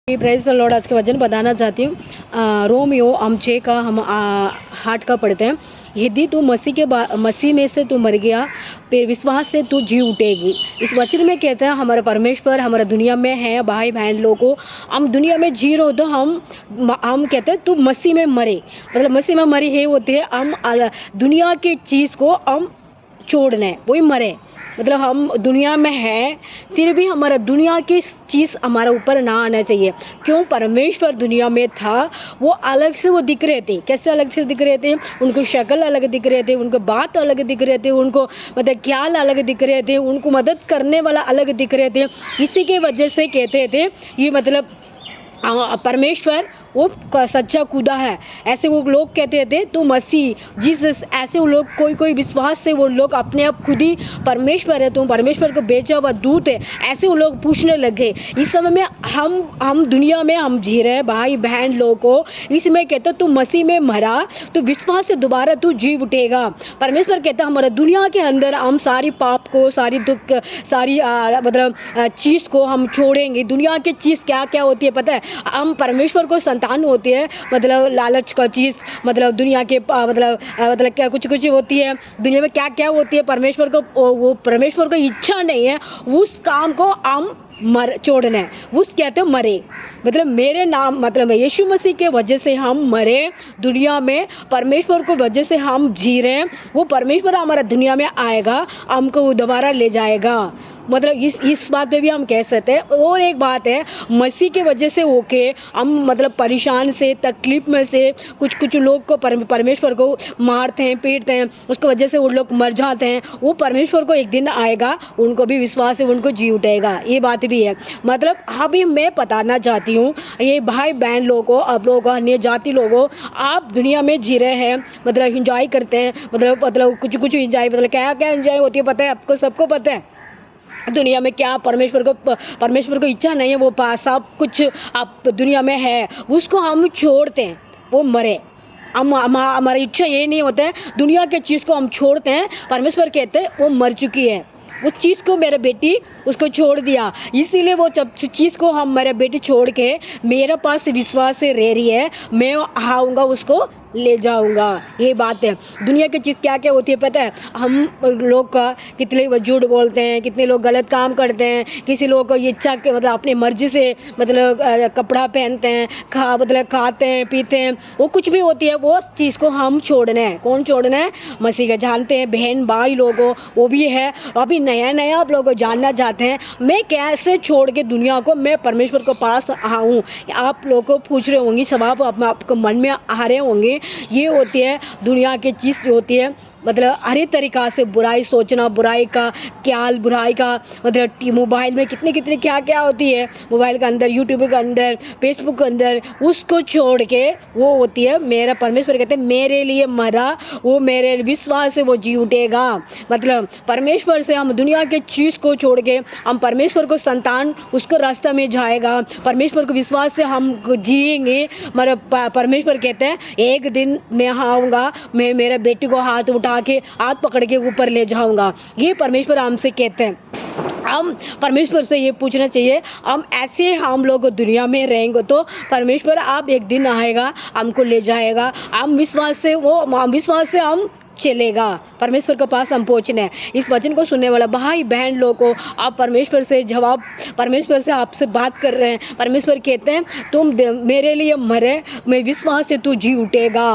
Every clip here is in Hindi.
Praise the Lord. आज का वचन बताना चाहती हूँ। रोमियो हम 6 का हम 8 का पढ़ते हैं। यदि तू मसीह में से तू मर गया, फिर विश्वास से तू जी उठेगी। इस वचन में कहते हैं हमारा परमेश्वर हमारा दुनिया में है। भाई बहन लोगों, हम दुनिया में जी रहे हो तो हम कहते हैं तू मसीह में मरे, मतलब मसीह में मरी है होती है। हम दुनिया की चीज़ को हम छोड़ना है, वही मरे। मतलब हम दुनिया में है, फिर भी हमारा दुनिया की चीज़ हमारे ऊपर ना आना चाहिए। क्यों? परमेश्वर दुनिया में था, वो अलग से वो दिख रहे थे। कैसे अलग से दिख रहे थे? उनको शक्ल अलग दिख रहे थे, उनको बात अलग दिख रहे थे, उनको मतलब ख्याल अलग दिख रहे थे, उनको मदद करने वाला अलग दिख रहे थे। इसी के वजह से कहते थे ये मतलब परमेश्वर वो सच्चा खुदा है। ऐसे वो लोग कहते थे तो मसीह जीसस, ऐसे वो लोग कोई विश्वास से वो लोग अपने आप खुद ही परमेश्वर है, तुम परमेश्वर को भेजा हुआ दूत है, ऐसे वो लोग पूछने लगे। इस समय में हम दुनिया में हम जी रहे भाई बहन लोगों को। इसमें कहते तू मसीह में मरा तो विश्वास से दोबारा तू जी उठेगा। परमेश्वर कहता हमारा दुनिया के अंदर हम सारी पाप को, सारी दुख, सारी मतलब चीज़ को हम छोड़ेंगे। दुनिया की चीज़ क्या क्या होती है पता है? हम परमेश्वर को संतान होती है, मतलब लालच का चीज़, मतलब दुनिया के मतलब क्या कुछ होती है दुनिया में, क्या क्या होती है परमेश्वर को, वो परमेश्वर को इच्छा नहीं है उस काम को हम छोड़ना है। उस कहते हैं मरे, मतलब मेरे नाम मतलब यीशु मसीह के वजह से हम मरे दुनिया में, परमेश्वर को वजह से हम जी रहे हैं। वो परमेश्वर हमारा दुनिया में आएगा, हमको वो दोबारा ले जाएगा। मतलब इस बात पे भी हम कह सकते हैं। और एक बात है, मसीह के वजह से होके हम मतलब परेशान से, तकलीफ में से कुछ लोग को परमेश्वर को मारते हैं, पीटते हैं, उसकी वजह से वो लोग मर जाते हैं। वो परमेश्वर को एक दिन आएगा, उनको भी विश्वास है, उनको जी उठेगा। ये बात भी है। मतलब अभी मैं बताना चाहती हूँ ये भाई बहन लोगों को, आप लोगों को, अन्य जाति लोगों, आप दुनिया में जी रहे हैं, मतलब इंजॉय करते हैं, मतलब कुछ इंजॉय, मतलब क्या क्या इंजॉय होती है पता है आपको? सबको पता है दुनिया में क्या परमेश्वर को इच्छा नहीं है, वो सब कुछ आप दुनिया में है, उसको हम छोड़ते हैं, वो मरे। हमारी इच्छा ये नहीं होता है, दुनिया के चीज़ को हम छोड़ते हैं। परमेश्वर कहते हैं वो मर चुकी है, उस चीज़ को मेरे बेटी उसको छोड़ दिया, इसीलिए वो चीज़ को हम मेरे बेटी छोड़ के मेरे पास विश्वास से रह रही है, मैं आऊँगा उसको ले जाऊंगा। ये बात है। दुनिया की चीज़ क्या क्या होती है पता है? हम लोग का कितने झूठ बोलते हैं, कितने लोग गलत काम करते हैं, किसी लोग को इच्छा के मतलब अपनी मर्जी से मतलब कपड़ा पहनते हैं, मतलब खाते हैं, पीते हैं, वो कुछ भी होती है, वो चीज़ को हम छोड़ना है। कौन छोड़ना है? मसीह का। जानते हैं बहन भाई लोगों, वो भी है। अभी नया आप लोग जानना चाहते हैं मैं कैसे छोड़ के दुनिया को मैं परमेश्वर के पास आऊँ। आप लोग को पूछ रहे होंगे, सब आपको मन में आ रहे होंगे। ये होती है दुनिया की चीज़ जो होती है, मतलब हर एक तरीक़ा से बुराई सोचना, बुराई का ख्याल, बुराई का मतलब मोबाइल में कितने क्या क्या होती है, मोबाइल के अंदर, यूट्यूब के अंदर, फेसबुक के अंदर, उसको छोड़ के वो होती है मेरा परमेश्वर कहते हैं मेरे लिए मरा, वो मेरे विश्वास से वो जी उठेगा। मतलब परमेश्वर से हम दुनिया के चीज़ को छोड़ के हम परमेश्वर को संतान उसको रास्ता में जाएगा, परमेश्वर को विश्वास से हम जिएंगे। मतलब परमेश्वर कहते हैं एक दिन मैं आऊँगा, मैं मेरे बेटी को हाथ उठा के हाथ पकड़ के ऊपर ले जाऊंगा। ये परमेश्वर हमसे कहते हैं। हम परमेश्वर से ये पूछना चाहिए, हम ऐसे हम लोग दुनिया में रहेंगे तो परमेश्वर आप एक दिन आएगा, हमको ले जाएगा। हम विश्वास से हम चलेगा, परमेश्वर के पास हम पहुँचना है। इस वचन को सुनने वाला भाई बहन लोगों को आप परमेश्वर से आपसे बात कर रहे हैं। परमेश्वर कहते हैं तुम मेरे लिए मरे, मैं विश्वास से तू जी उठेगा।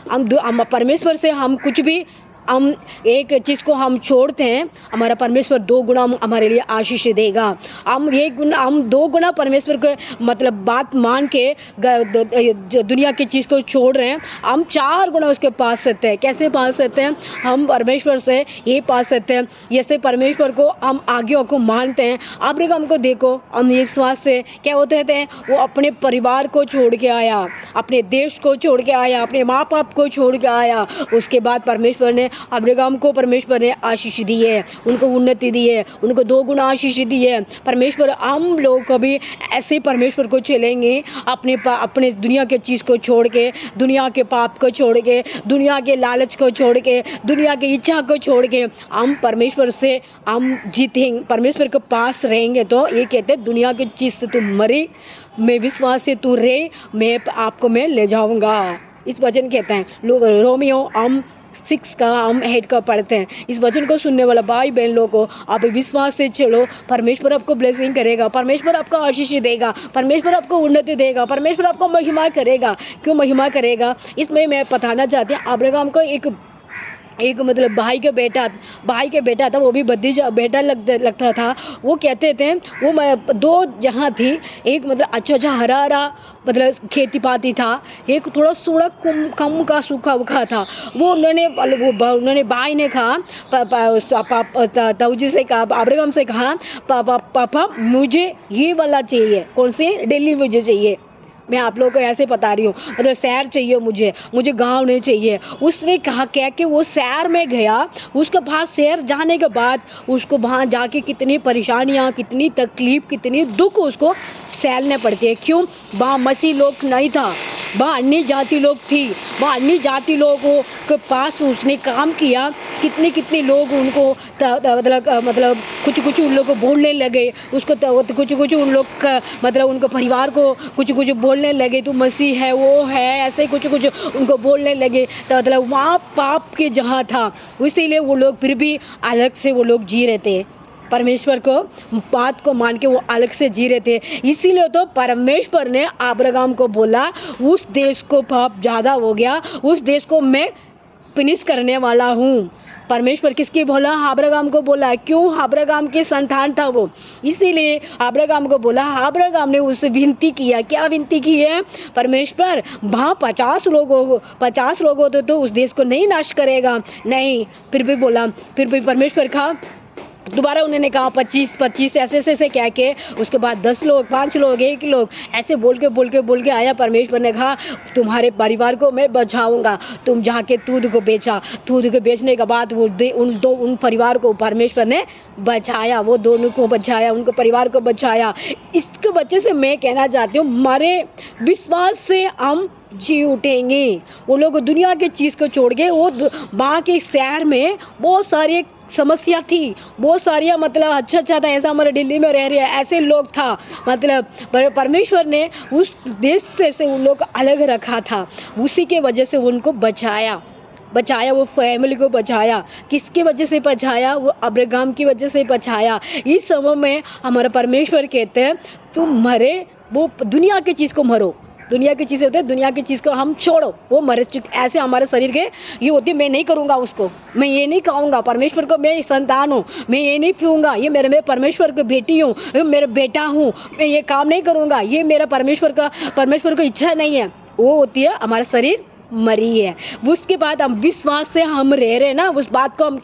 हम परमेश्वर से हम कुछ भी हम एक चीज़ को हम छोड़ते हैं, हमारा परमेश्वर 2 गुना हमारे लिए आशीष देगा। हम 2 गुना परमेश्वर के मतलब बात मान के दुनिया की चीज़ को छोड़ रहे हैं, हम 4 गुना उसके पास सकते हैं। कैसे पास सकते हैं? हम परमेश्वर से ये पास सकते हैं जैसे परमेश्वर को हम आज्ञा को मानते हैं। आप लोग हमको देखो, हम विश्वास से क्या होते हैं, वो अपने परिवार को छोड़ के आया, अपने देश को छोड़ के आया, अपने माँ बाप को छोड़ के आया, उसके बाद परमेश्वर ने अब्राहम को परमेश्वर ने आशीष दी है, उनको उन्नति दी है, उनको 2 गुना आशीष दी है। परमेश्वर हम लोग कभी ऐसे परमेश्वर को चलेंगे, अपने दुनिया के चीज़ को छोड़ के, दुनिया के पाप को छोड़ के, दुनिया के लालच को छोड़ के, दुनिया की इच्छा को छोड़ के हम परमेश्वर से हम जीतेंगे, परमेश्वर के पास रहेंगे। तो ये कहते हैं दुनिया की चीज़ से तू मरी, मैं विश्वास से तू रहे, मैं आपको मैं ले जाऊंगा। इस वचन कहते हैं रोमियो हम 6 का हम 8 का पढ़ते हैं। इस वचन को सुनने वाला भाई बहन लोगों को आप विश्वास से चलो, परमेश्वर आपको ब्लेसिंग करेगा, परमेश्वर आपको आशीष देगा, परमेश्वर आपको उन्नति देगा, परमेश्वर आपको महिमा करेगा। क्यों महिमा करेगा? इसमें मैं बताना चाहती हूँ, अब्राहम को एक मतलब भाई के बेटा था, वो भी बद्दी बेटा लगता था। वो कहते थे वो 2 जहाँ थी, एक मतलब अच्छा हरा मतलब खेती पाती था, एक थोड़ा कम का सूखा उखा था। वो उन्होंने भाई ने कहा ताऊजी से कहा, अब्राहम से कहा, पापा मुझे ये वाला चाहिए। कौन सी? दिल्ली मुझे चाहिए। मैं आप लोगों को ऐसे बता रही हूँ, मतलब शहर चाहिए मुझे गांव नहीं चाहिए। उसने कहा क्या कि वो शहर में गया, उसके पास शहर जाने के बाद उसको वहाँ जाके कितनी परेशानियाँ, कितनी तकलीफ, कितनी दुख उसको सहने पड़ते हैं। क्यों? वहाँ मसीह लोग नहीं था, वहाँ अन्य जाति लोग थी। वहाँ अन्य जाति लोगों के पास उसने काम किया, कितने लोग उनको मतलब कुछ उन लोग को बोलने लगे, उसको कुछ उन लोग का मतलब उनको परिवार को कुछ बोलने लगे, तू मसीह है, वो है, ऐसे कुछ उनको बोलने लगे। तो मतलब वहाँ पाप के जहाँ था, इसीलिए वो लोग फिर भी अलग से वो लोग जी रहे थे, परमेश्वर को बात को मान के वो अलग से जी रहे थे। इसीलिए तो परमेश्वर ने अब्राहम को बोला, उस देश को पाप ज़्यादा हो गया, उस देश को मैं फिनिश करने वाला हूँ। परमेश्वर किसकी बोला? अब्राहम को बोला। क्यों? अब्राहम के संतान था वो, इसीलिए अब्राहम को बोला। अब्राहम ने उससे विनती किया। क्या विनती की है? परमेश्वर वहाँ 50 लोग होते तो उस देश को नहीं नाश करेगा। नहीं, फिर भी बोला, फिर भी परमेश्वर का दोबारा उन्होंने कहा 25 ऐसे कह के, उसके बाद 10 लोग, 5 लोग, 1 लोग, ऐसे बोल के आया। परमेश्वर ने कहा तुम्हारे परिवार को मैं बचाऊंगा। तुम जाके दूध को बेचने के बाद वो उन परिवार को परमेश्वर ने बचाया, वो दोनों को बचाया, उनको परिवार को बचाया। इसके वजह से मैं कहना चाहती हूँ, हमारे विश्वास से हम जी उठेंगे। वो लोग दुनिया की चीज़ को छोड़ के, वो वहाँ के शहर में बहुत सारी समस्या थी, बहुत सारी मतलब अच्छा था, ऐसा हमारे दिल्ली में रह रहे हैं ऐसे लोग था। मतलब परमेश्वर ने उस देश से उन लोग को अलग रखा था, उसी के वजह से उनको बचाया, वो फैमिली को बचाया। किसकी वजह से बचाया? वो अब्राहम की वजह से बचाया। इस समय में हमारा परमेश्वर कहते हैं तुम मरे, वो दुनिया की चीज़ को मरो, दुनिया की चीज़ें होती है, दुनिया की चीज़ को हम छोड़ो, वो मर चुके। ऐसे हमारे शरीर के ये होती है, मैं नहीं करूँगा उसको, मैं ये नहीं खाऊंगा, परमेश्वर को मैं संतान हूँ, मैं ये नहीं पीऊँगा, ये मैं परमेश्वर की बेटी हूँ, मेरा बेटा हूँ, मैं ये काम नहीं करूँगा, ये मेरा परमेश्वर को इच्छा नहीं है। वो होती है हमारा शरीर मरी है। उसके बाद हम विश्वास से हम रह रहे हैं ना, उस बात को हम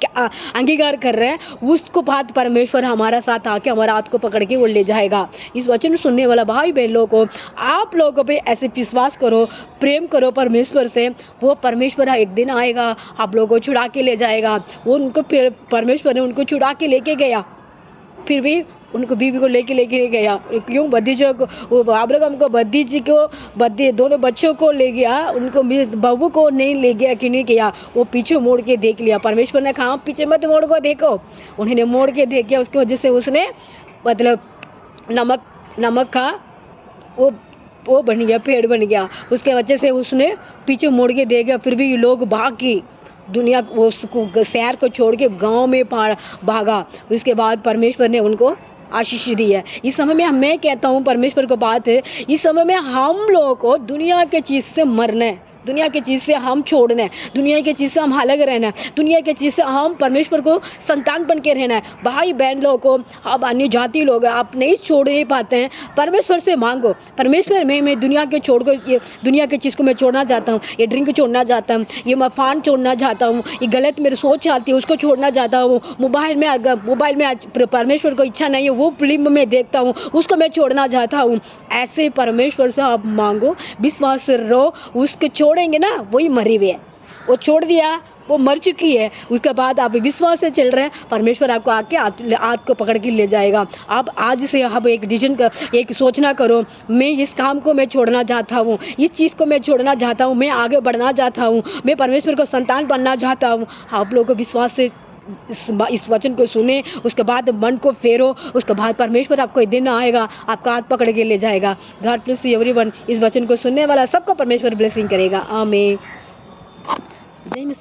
अंगीकार कर रहे हैं, उसको बाद परमेश्वर हमारा साथ आके हमारा हाथ को पकड़ के वो ले जाएगा। इस वचन सुनने वाला भाई बहन लोगों को, आप लोगों पे ऐसे विश्वास करो, प्रेम करो परमेश्वर से, वो परमेश्वर एक दिन आएगा, आप लोगों को छुड़ा के ले जाएगा। वो उनको परमेश्वर ने उनको छुड़ा के लेके गया, फिर भी उनको बीवी को लेके गया। क्यों? भतीजों को, वो अब्राहम को दोनों बच्चों को ले गया, उनको बहू को नहीं ले गया। कि नहीं किया? वो पीछे मोड़ के देख लिया। परमेश्वर ने कहा पीछे मत मोड़ को देखो, उन्होंने मोड़ के देख लिया। उसकी वजह से उसने मतलब नमक का वो बन गया, पेड़ बन गया। उसके वजह से उसने पीछे मोड़ के देख गया। फिर भी ये लोग भागी, दुनिया वो शहर को छोड़ के गाँव में भागा। उसके बाद परमेश्वर ने उनको आशीष दी है। इस समय में मैं कहता हूँ, परमेश्वर को बात है, इस समय में हम लोगों को दुनिया के चीज़ से मरना है, दुनिया की चीज़ से हम छोड़ना है, दुनिया की चीज़ से हम अलग रहना है, दुनिया की चीज़ से हम परमेश्वर को संतान बन के रहना है। भाई बहन लोगों को, अब अन्य जाति लोग आप नहीं छोड़ नहीं पाते हैं, परमेश्वर से मांगो, परमेश्वर मैं दुनिया के छोड़ कर, ये दुनिया की चीज़ को मैं छोड़ना चाहता हूँ, ये ड्रिंक छोड़ना चाहता हूँ, ये मफान छोड़ना चाहता हूँ, ये गलत मेरी सोच आती है उसको छोड़ना चाहता हूँ, मोबाइल में आज परमेश्वर को इच्छा नहीं है, वो फिल्म में देखता हूँ उसको मैं छोड़ना चाहता हूँ। ऐसे परमेश्वर से आप मांगो, विश्वास से रहो, उसके छोड़ेंगे ना वही मरे हुए है। वो छोड़ दिया, वो मर चुकी है, उसके बाद आप विश्वास से चल रहे हैं, परमेश्वर आपको आके हाथ को पकड़ के ले जाएगा। आप आज से अब एक डिसीजन का एक सोचना करो, मैं इस काम को मैं छोड़ना चाहता हूँ, इस चीज़ को मैं छोड़ना चाहता हूँ, मैं आगे बढ़ना चाहता हूँ, मैं परमेश्वर को संतान बनना चाहता हूँ। आप लोगों को विश्वास से इस वचन को सुने, उसके बाद मन को फेरो, उसके बाद परमेश्वर आपको एक दिन आएगा, आपका हाथ पकड़ के ले जाएगा। God bless you everyone. इस वचन को सुनने वाला सबको परमेश्वर ब्लेसिंग करेगा। आमीन। जय मसीह।